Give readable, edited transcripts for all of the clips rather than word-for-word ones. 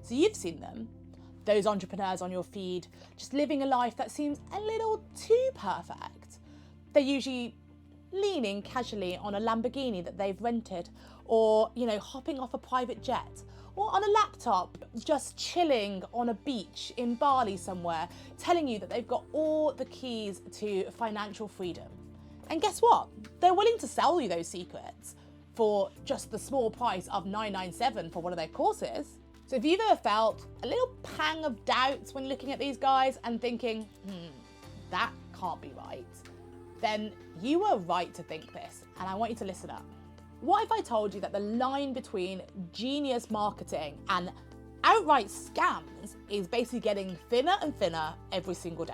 So you've seen them, those entrepreneurs on your feed, just living a life that seems a little too perfect. They're usually leaning casually on a Lamborghini that they've rented, or, you know, hopping off a private jet, or on a laptop, just chilling on a beach in Bali somewhere, telling you that they've got all the keys to financial freedom. And guess what? They're willing to sell you those secrets for just the small price of $997 for one of their courses. So if you've ever felt a little pang of doubt when looking at these guys and thinking, that can't be right, then you were right to think this, and I want you to listen up. What if I told you that the line between genius marketing and outright scams is basically getting thinner and thinner every single day?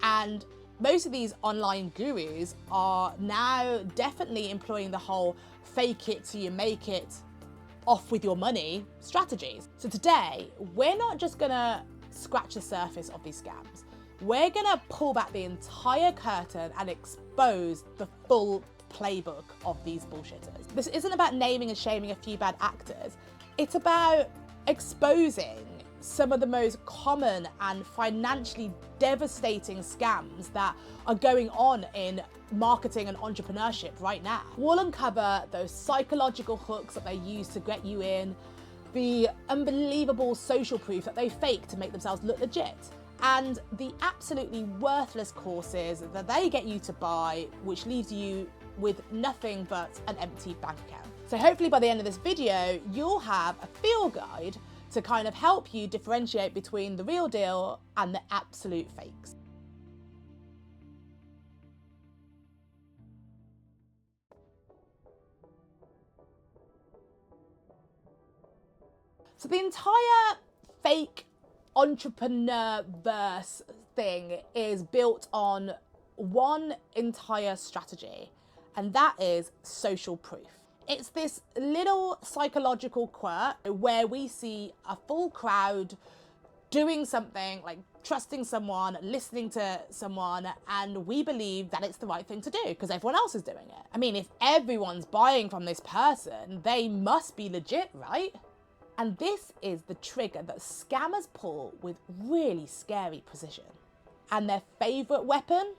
And most of these online gurus are now definitely employing the whole fake it till you make it, off with your money strategies. So today, we're not just gonna scratch the surface of these scams. We're gonna pull back the entire curtain and expose the full playbook of these bullshitters. This isn't about naming and shaming a few bad actors. It's about exposing some of the most common and financially devastating scams that are going on in marketing and entrepreneurship right now. We'll uncover those psychological hooks that they use to get you in, the unbelievable social proof that they fake to make themselves look legit, and the absolutely worthless courses that they get you to buy, which leaves you with nothing but an empty bank account. So hopefully by the end of this video, you'll have a field guide to kind of help you differentiate between the real deal and the absolute fakes. So the entire fake entrepreneur-verse thing is built on one entire strategy, and that is social proof. It's this little psychological quirk where we see a full crowd doing something, like trusting someone, listening to someone, and we believe that it's the right thing to do because everyone else is doing it. I mean, if everyone's buying from this person, they must be legit, right? And this is the trigger that scammers pull with really scary precision. And their favorite weapon?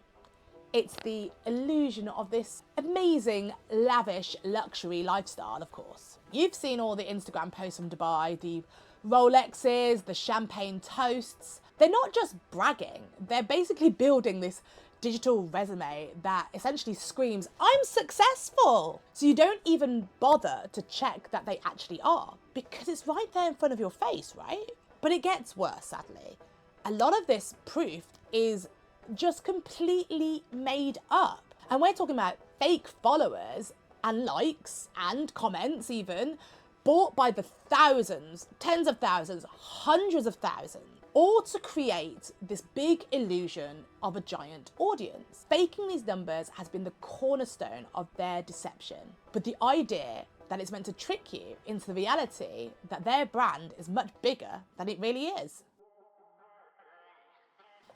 It's the illusion of this amazing, lavish luxury lifestyle, of course. You've seen all the Instagram posts from Dubai, the Rolexes, the champagne toasts. They're not just bragging, they're basically building this digital resume that essentially screams, I'm successful. So you don't even bother to check that they actually are, because it's right there in front of your face, right? But it gets worse, sadly. A lot of this proof is just completely made up. And we're talking about fake followers and likes and comments even, bought by the thousands, tens of thousands, hundreds of thousands, all to create this big illusion of a giant audience. Faking these numbers has been the cornerstone of their deception, but the idea that it's meant to trick you into the reality that their brand is much bigger than it really is.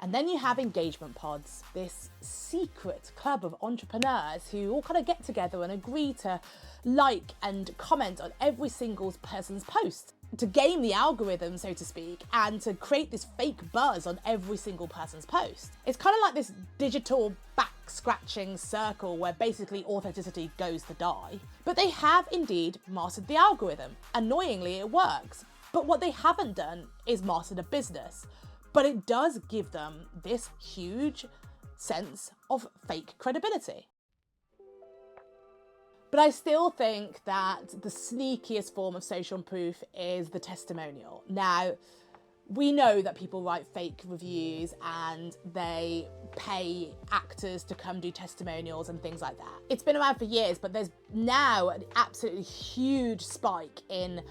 And then you have engagement pods, this secret club of entrepreneurs who all kind of get together and agree to like and comment on every single person's post to game the algorithm, so to speak, and to create this fake buzz on every single person's post. It's kind of like this digital back-scratching circle where basically authenticity goes to die. But they have indeed mastered the algorithm. Annoyingly, it works. But what they haven't done is mastered a business. But it does give them this huge sense of fake credibility. But I still think that the sneakiest form of social proof is the testimonial. Now, we know that people write fake reviews and they pay actors to come do testimonials and things like that. It's been around for years, but there's now an absolutely huge spike in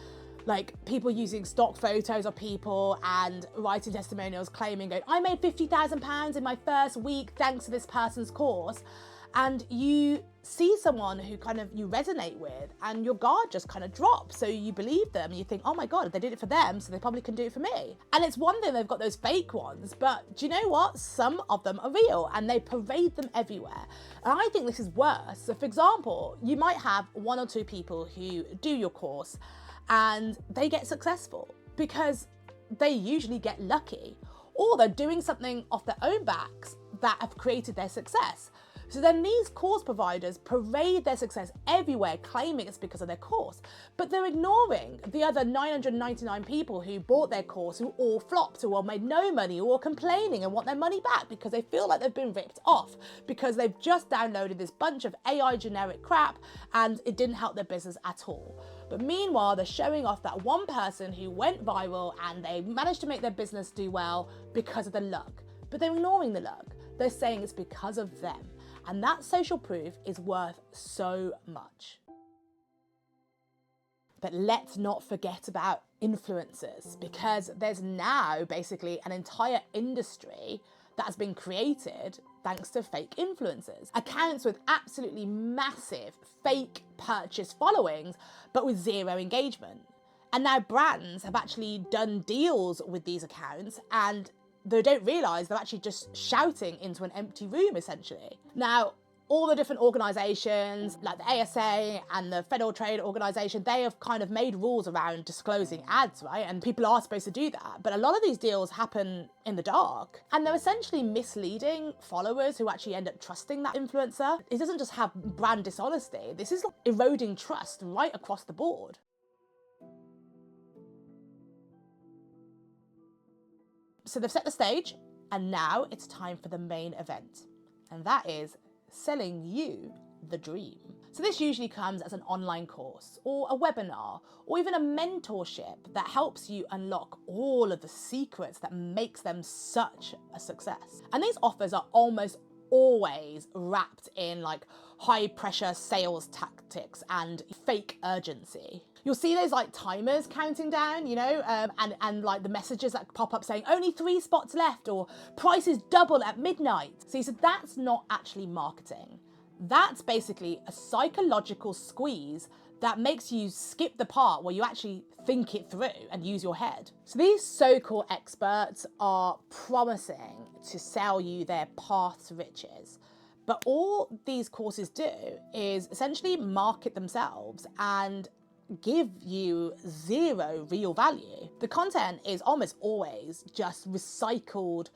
like people using stock photos of people and writing testimonials claiming, I made £50,000 in my first week thanks to this person's course. And you see someone who kind of you resonate with and your guard just kind of drops. So you believe them and you think, oh my God, they did it for them, so they probably can do it for me. And it's one thing they've got those fake ones, but do you know what? Some of them are real and they parade them everywhere. And I think this is worse. So for example, you might have one or two people who do your course and they get successful. because they usually get lucky, or they're doing something off their own backs that have created their success. So then these course providers parade their success everywhere, claiming it's because of their course. But they're ignoring the other 999 people who bought their course, who all flopped, who all made no money, who are complaining and want their money back because they feel like they've been ripped off, because they've just downloaded this bunch of AI generic crap and it didn't help their business at all. But meanwhile, they're showing off that one person who went viral and they managed to make their business do well because of the luck. But they're ignoring the luck. They're saying it's because of them. And that social proof is worth so much. But let's not forget about influencers, because there's now basically an entire industry that has been created thanks to fake influencers. Accounts with absolutely massive fake purchase followings, but with zero engagement. And now brands have actually done deals with these accounts, and they don't realise they're actually just shouting into an empty room, essentially. Now, all the different organisations, like the ASA and the Federal Trade Organisation, they have kind of made rules around disclosing ads, right? And people are supposed to do that. But a lot of these deals happen in the dark, and they're essentially misleading followers who actually end up trusting that influencer. It doesn't just have brand dishonesty. This is like eroding trust right across the board. So they've set the stage, and now it's time for the main event. And that is selling you the dream. So this usually comes as an online course or a webinar or even a mentorship that helps you unlock all of the secrets that makes them such a success. And these offers are almost always wrapped in like high pressure sales tactics and fake urgency. You'll see those like timers counting down, you know, and like the messages that pop up saying only 3 spots left or prices double at midnight. See, so that's not actually marketing. That's basically a psychological squeeze that makes you skip the part where you actually think it through and use your head. So these so-called experts are promising to sell you their path to riches. But all these courses do is essentially market themselves and give you zero real value. The content is almost always just recycled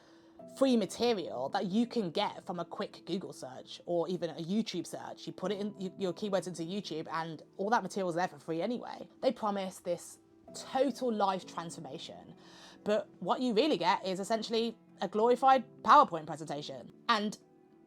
free material that you can get from a quick Google search or even a YouTube search. You put it in your keywords into YouTube and all that material is there for free anyway. They promise this total life transformation, but what you really get is essentially a glorified PowerPoint presentation. And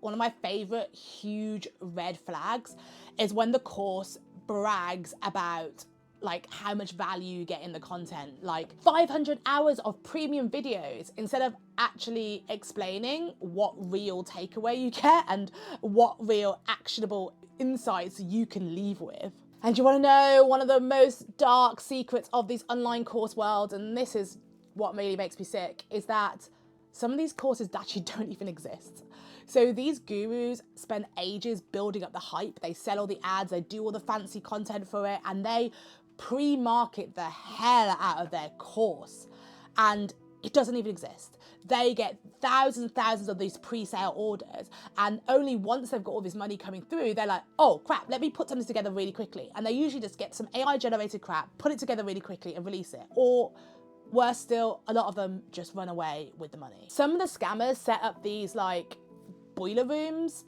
one of my favorite huge red flags is when the course brags about like how much value you get in the content, like 500 hours of premium videos, instead of actually explaining what real takeaway you get and what real actionable insights you can leave with. And you want to know one of the most dark secrets of these online course worlds, and this is what really makes me sick, is that some of these courses actually don't even exist. So these gurus spend ages building up the hype. They sell all the ads, they do all the fancy content for it, and they pre-market the hell out of their course. And it doesn't even exist. They get thousands and thousands of these pre-sale orders, and only once they've got all this money coming through, they're like, oh crap, let me put something together really quickly. And they usually just get some AI generated crap, put it together really quickly and release it. Or worse still, a lot of them just run away with the money. Some of the scammers set up these like boiler rooms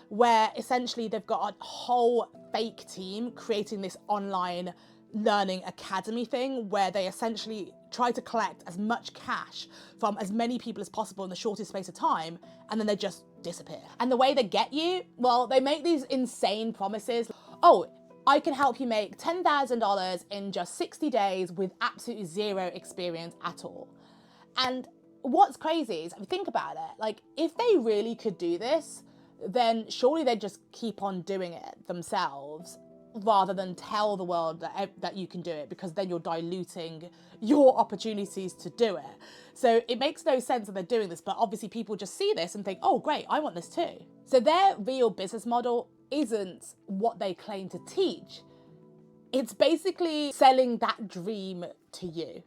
where essentially they've got a whole fake team creating this online learning academy thing where they essentially try to collect as much cash from as many people as possible in the shortest space of time, and then they just disappear. And the way they get you, well, they make these insane promises. Oh, I can help you make $10,000 in just 60 days with absolutely zero experience at all. And what's crazy is, if you think about it, like if they really could do this, then surely they'd just keep on doing it themselves rather than tell the world that you can do it, because then you're diluting your opportunities to do it. So it makes no sense that they're doing this, but obviously people just see this and think, oh great, I want this too. So their real business model isn't what they claim to teach. It's basically selling that dream to you.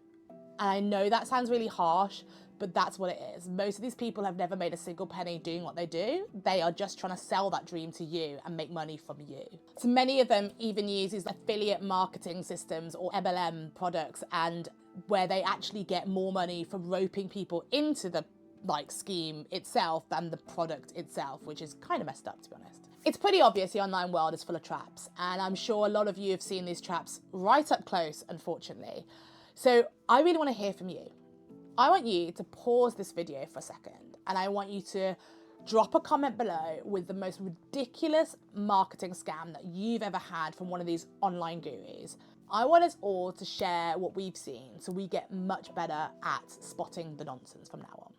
And I know that sounds really harsh, but that's what it is. Most of these people have never made a single penny doing what they do. They are just trying to sell that dream to you and make money from you. So many of them even use these affiliate marketing systems or MLM products, and where they actually get more money from roping people into the scheme itself than the product itself, which is kind of messed up, to be honest. It's pretty obvious the online world is full of traps, and I'm sure a lot of you have seen these traps right up close, unfortunately. So I really want to hear from you. I want you to pause this video for a second, and I want you to drop a comment below with the most ridiculous marketing scam that you've ever had from one of these online gurus. I want us all to share what we've seen so we get much better at spotting the nonsense from now on.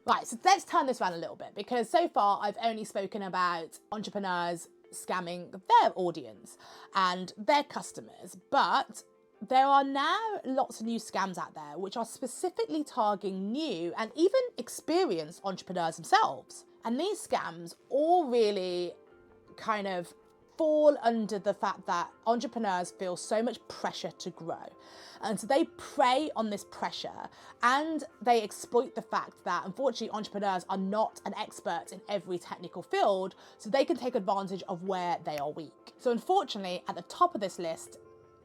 Right, so let's turn this around a little bit, because so far I've only spoken about entrepreneurs scamming their audience and their customers, but there are now lots of new scams out there which are specifically targeting new and even experienced entrepreneurs themselves. And these scams all really kind of fall under the fact that entrepreneurs feel so much pressure to grow. And so they prey on this pressure, and they exploit the fact that unfortunately entrepreneurs are not an expert in every technical field, so they can take advantage of where they are weak. So unfortunately, at the top of this list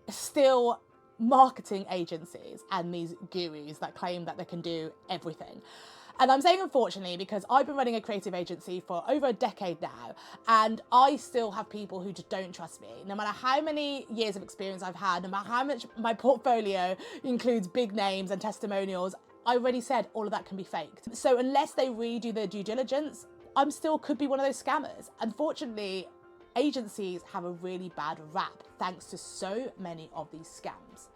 is still marketing agencies and these gurus that claim that they can do everything. And I'm saying unfortunately because I've been running a creative agency for over a decade now, and I still have people who just don't trust me. No matter how many years of experience I've had, no matter how much my portfolio includes big names and testimonials, I already said all of that can be faked. So unless they really do their due diligence, I'm still could be one of those scammers. Unfortunately, agencies have a really bad rap thanks to so many of these scams.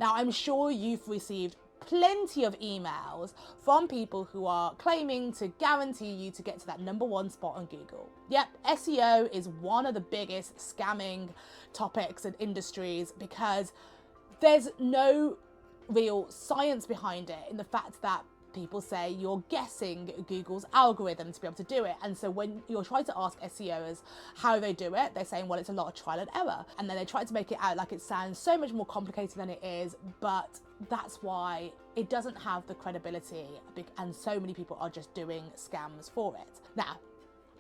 Now, I'm sure you've received plenty of emails from people who are claiming to guarantee you to get to that #1 spot on Google. Yep, SEO is one of the biggest scamming topics and industries because there's no real science behind it, in the fact that people say you're guessing Google's algorithm to be able to do it. And so when you're trying to ask SEOs how they do it, they're saying, well, it's a lot of trial and error. And then they try to make it out like it sounds so much more complicated than it is, but that's why it doesn't have the credibility, and so many people are just doing scams for it. Now,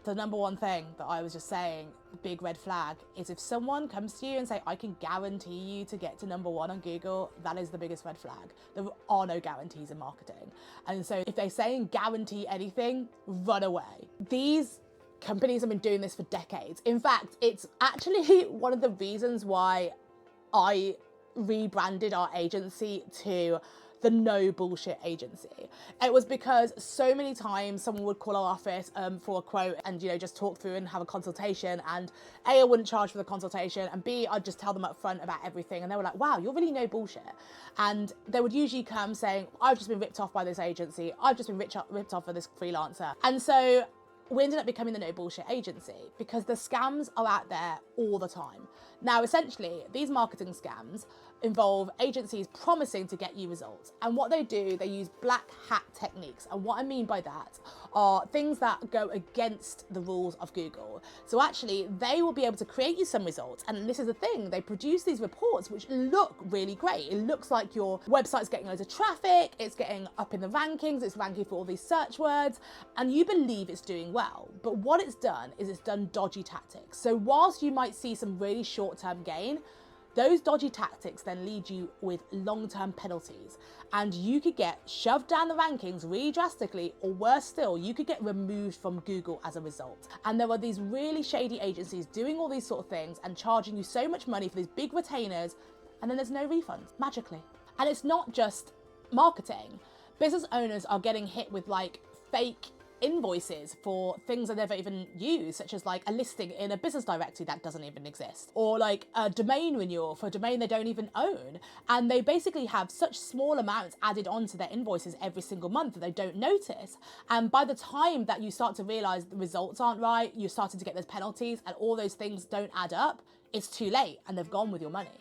the #1 thing that I was just saying, big red flag, is if someone comes to you and say, I can guarantee you to get to #1 on Google, that is the biggest red flag. There are no guarantees in marketing. And so if they're saying guarantee anything, run away. These companies have been doing this for decades. In fact, it's actually one of the reasons why I rebranded our agency to the No Bullshit Agency. It was because so many times someone would call our office for a quote and, just talk through and have a consultation, and A, I wouldn't charge for the consultation, and B, I'd just tell them up front about everything, and they were like, wow, you're really no bullshit. And they would usually come saying, I've just been ripped off by this agency, I've just been ripped off by this freelancer. And so we ended up becoming the No Bullshit Agency because the scams are out there all the time. Now, essentially, these marketing scams involve agencies promising to get you results. And what they do, they use black hat techniques. And what I mean by that are things that go against the rules of Google. So actually, they will be able to create you some results. And this is the thing, they produce these reports which look really great. It looks like your website's getting loads of traffic, it's getting up in the rankings, it's ranking for all these search words, and you believe it's doing well. But what it's done is it's done dodgy tactics. So whilst you might see some really short-term gain, those dodgy tactics then lead you with long-term penalties, and you could get shoved down the rankings really drastically, or worse still, you could get removed from Google as a result. And there are these really shady agencies doing all these sort of things and charging you so much money for these big retainers, and then there's no refunds, magically. And it's not just marketing. Business owners are getting hit with fake invoices for things they never even use, such as a listing in a business directory that doesn't even exist, or a domain renewal for a domain they don't even own. And they basically have such small amounts added onto their invoices every single month that they don't notice. And by the time that you start to realize the results aren't right, you're starting to get those penalties and all those things don't add up, it's too late and they've gone with your money.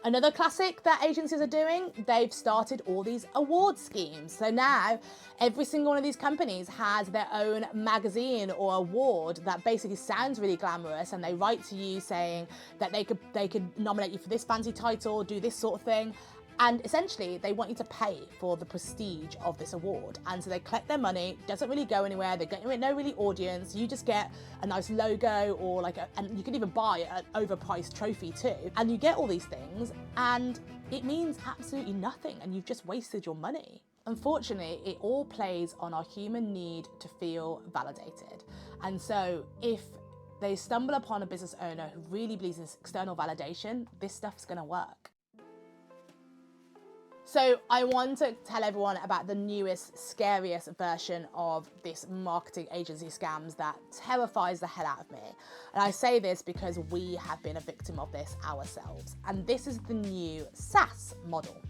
Another classic that agencies are doing, they've started all these award schemes. So now every single one of these companies has their own magazine or award that basically sounds really glamorous, and they write to you saying that they could nominate you for this fancy title, do this sort of thing. And essentially, they want you to pay for the prestige of this award. And so they collect their money, doesn't really go anywhere, they get no really audience, you just get a nice logo or and you can even buy an overpriced trophy too. And you get all these things and it means absolutely nothing and you've just wasted your money. Unfortunately, it all plays on our human need to feel validated. And so if they stumble upon a business owner who really believes in this external validation, this stuff's gonna work. So I want to tell everyone about the newest, scariest version of this marketing agency scams that terrifies the hell out of me. And I say this because we have been a victim of this ourselves. And this is the new SaaS model.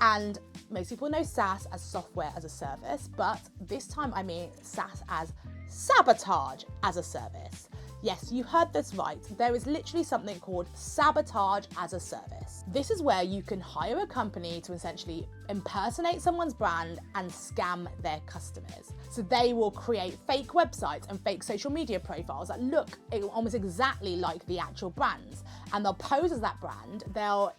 And most people know SaaS as software as a service, but this time I mean SaaS as Sabotage as a service. Yes, you heard this right. There is literally something called Sabotage as a service. This is where you can hire a company to essentially impersonate someone's brand and scam their customers. So they will create fake websites and fake social media profiles that look almost exactly like the actual brands. And they'll pose as that brand. They'll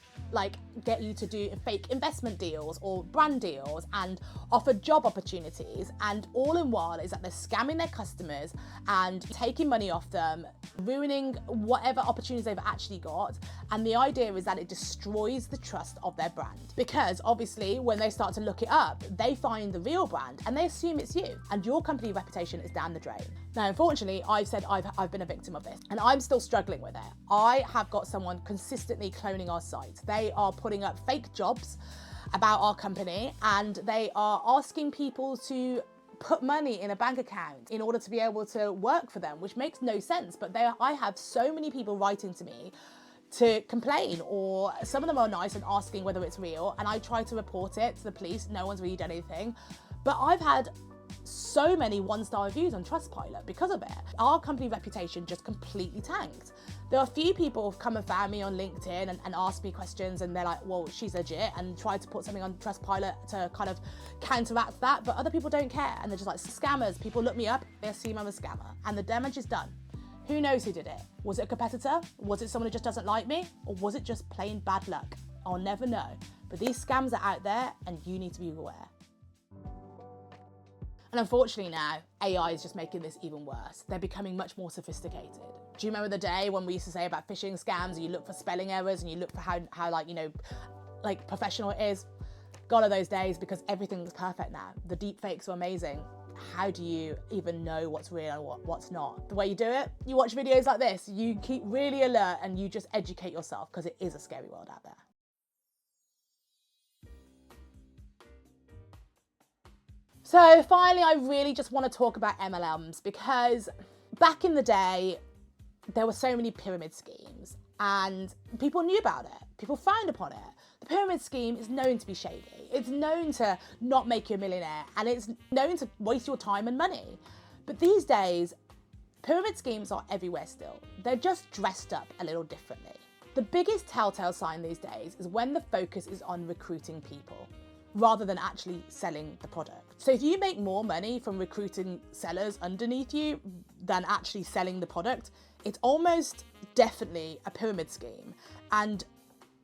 get you to do fake investment deals or brand deals and offer job opportunities, and all in one is that they're scamming their customers and taking money off them, ruining whatever opportunities they've actually got. And the idea is that it destroys the trust of their brand, because obviously when they start to look it up, they find the real brand and they assume it's you, and your company reputation is down the drain. Now, unfortunately, I've said I've been a victim of this and I'm still struggling with it. I have got someone consistently cloning our site. They are putting up fake jobs about our company and they are asking people to put money in a bank account in order to be able to work for them, which makes no sense. But I have so many people writing to me to complain, or some of them are nice and asking whether it's real, and I try to report it to the police. No one's really done anything, but I've had so many 1-star reviews on Trustpilot because of it. Our company reputation just completely tanked. There are a few people who've come and found me on LinkedIn and asked me questions, and they're like, well, she's legit, and tried to put something on Trustpilot to kind of counteract that, but other people don't care, and they're just like, scammers. People look me up, they assume I'm a scammer, and the damage is done. Who knows who did it? Was it a competitor? Was it someone who just doesn't like me? Or was it just plain bad luck? I'll never know. But these scams are out there and you need to be aware. And unfortunately now, AI is just making this even worse. They're becoming much more sophisticated. Do you remember the day when we used to say about phishing scams and you look for spelling errors and you look for how professional it is? Gone are those days, because everything's perfect now. The deepfakes are amazing. How do you even know what's real and what's not? The way you do it, you watch videos like this, you keep really alert and you just educate yourself, because it is a scary world out there. So finally, I really just want to talk about MLMs, because back in the day, there were so many pyramid schemes and people knew about it. People frowned upon it. The pyramid scheme is known to be shady. It's known to not make you a millionaire, and it's known to waste your time and money. But these days, pyramid schemes are everywhere still. They're just dressed up a little differently. The biggest telltale sign these days is when the focus is on recruiting people rather than actually selling the product. So if you make more money from recruiting sellers underneath you than actually selling the product, it's almost definitely a pyramid scheme, and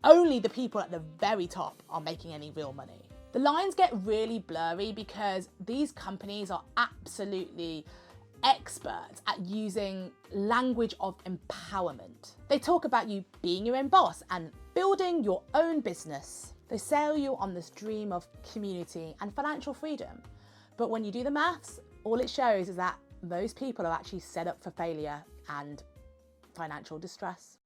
only the people at the very top are making any real money. The lines get really blurry because these companies are absolutely experts at using language of empowerment. They talk about you being your own boss and building your own business. They sell you on this dream of community and financial freedom. But when you do the maths, all it shows is that those people are actually set up for failure and financial distress.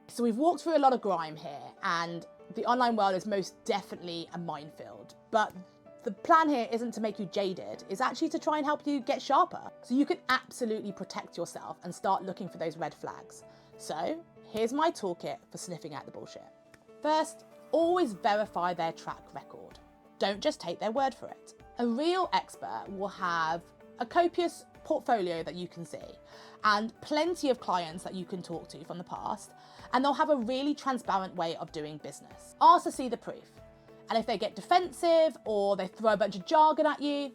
So we've walked through a lot of grime here, and the online world is most definitely a minefield. But the plan here isn't to make you jaded, it's actually to try and help you get sharper, so you can absolutely protect yourself and start looking for those red flags. So here's my toolkit for sniffing out the bullshit. First, always verify their track record. Don't just take their word for it. A real expert will have a copious portfolio that you can see and plenty of clients that you can talk to from the past, and they'll have a really transparent way of doing business. Ask to see the proof. And if they get defensive or they throw a bunch of jargon at you,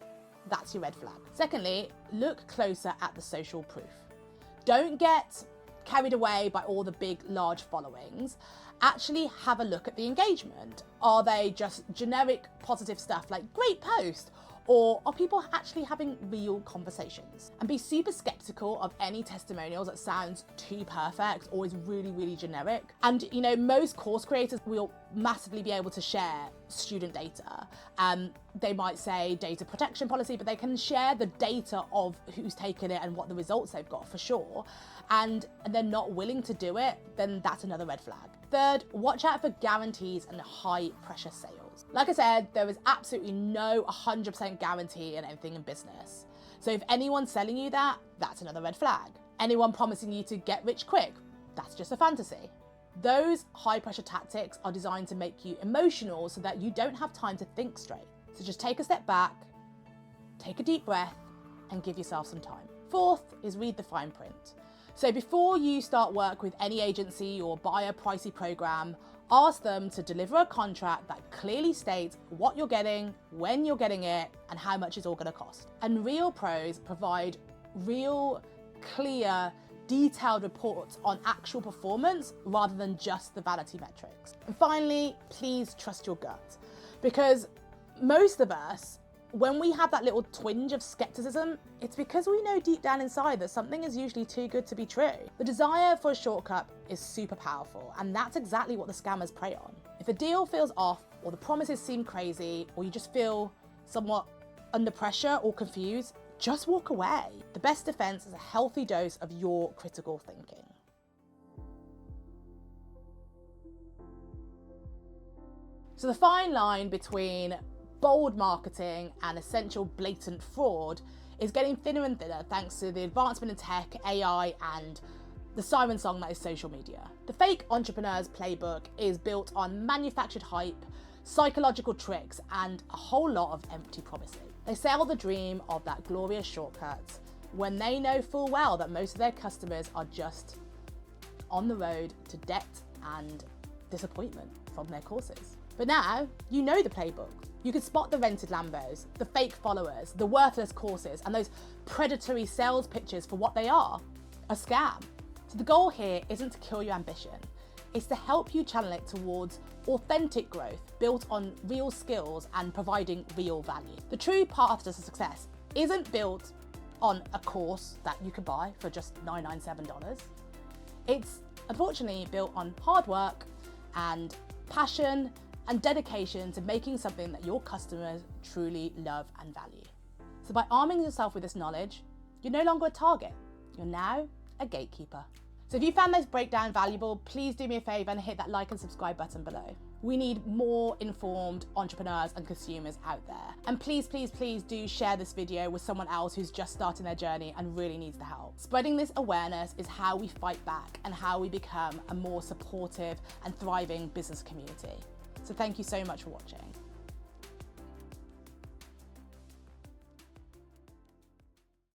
that's your red flag. Secondly, look closer at the social proof. Don't get carried away by all the big, large followings. Actually have a look at the engagement. Are they just generic positive stuff like great post? Or are people actually having real conversations? And be super skeptical of any testimonials that sounds too perfect or is really, really generic. And you know, most course creators will massively be able to share student data. They might say data protection policy, but they can share the data of who's taken it and what the results they've got for sure. And they're not willing to do it, then that's another red flag. Third, watch out for guarantees and high pressure sales. Like I said, there is absolutely no 100% guarantee in anything in business. So if anyone's selling you that, that's another red flag. Anyone promising you to get rich quick, that's just a fantasy. Those high pressure tactics are designed to make you emotional so that you don't have time to think straight. So just take a step back, take a deep breath, and give yourself some time. Fourth is read the fine print. So before you start work with any agency or buy a pricey program, ask them to deliver a contract that clearly states what you're getting, when you're getting it, and how much it's all going to cost. And real pros provide real, clear, detailed reports on actual performance rather than just the vanity metrics. And finally, please trust your gut, because most of us, when we have that little twinge of skepticism, it's because we know deep down inside that something is usually too good to be true. The desire for a shortcut is super powerful, and that's exactly what the scammers prey on. If a deal feels off, or the promises seem crazy, or you just feel somewhat under pressure or confused, just walk away. The best defense is a healthy dose of your critical thinking. So the fine line between bold marketing and essential blatant fraud is getting thinner and thinner thanks to the advancement in tech, AI, and the siren song that is social media. The fake entrepreneur's playbook is built on manufactured hype, psychological tricks, and a whole lot of empty promises. They sell the dream of that glorious shortcut when they know full well that most of their customers are just on the road to debt and disappointment from their courses. But now you know the playbook. You can spot the rented Lambos, the fake followers, the worthless courses, and those predatory sales pitches for what they are, a scam. So the goal here isn't to kill your ambition. It's to help you channel it towards authentic growth built on real skills and providing real value. The true path to success isn't built on a course that you could buy for just $997. It's unfortunately built on hard work and passion and dedication to making something that your customers truly love and value. So by arming yourself with this knowledge, you're no longer a target, you're now a gatekeeper. So if you found this breakdown valuable, please do me a favor and hit that like and subscribe button below. We need more informed entrepreneurs and consumers out there. And please, please, please do share this video with someone else who's just starting their journey and really needs the help. Spreading this awareness is how we fight back and how we become a more supportive and thriving business community. So thank you so much for watching.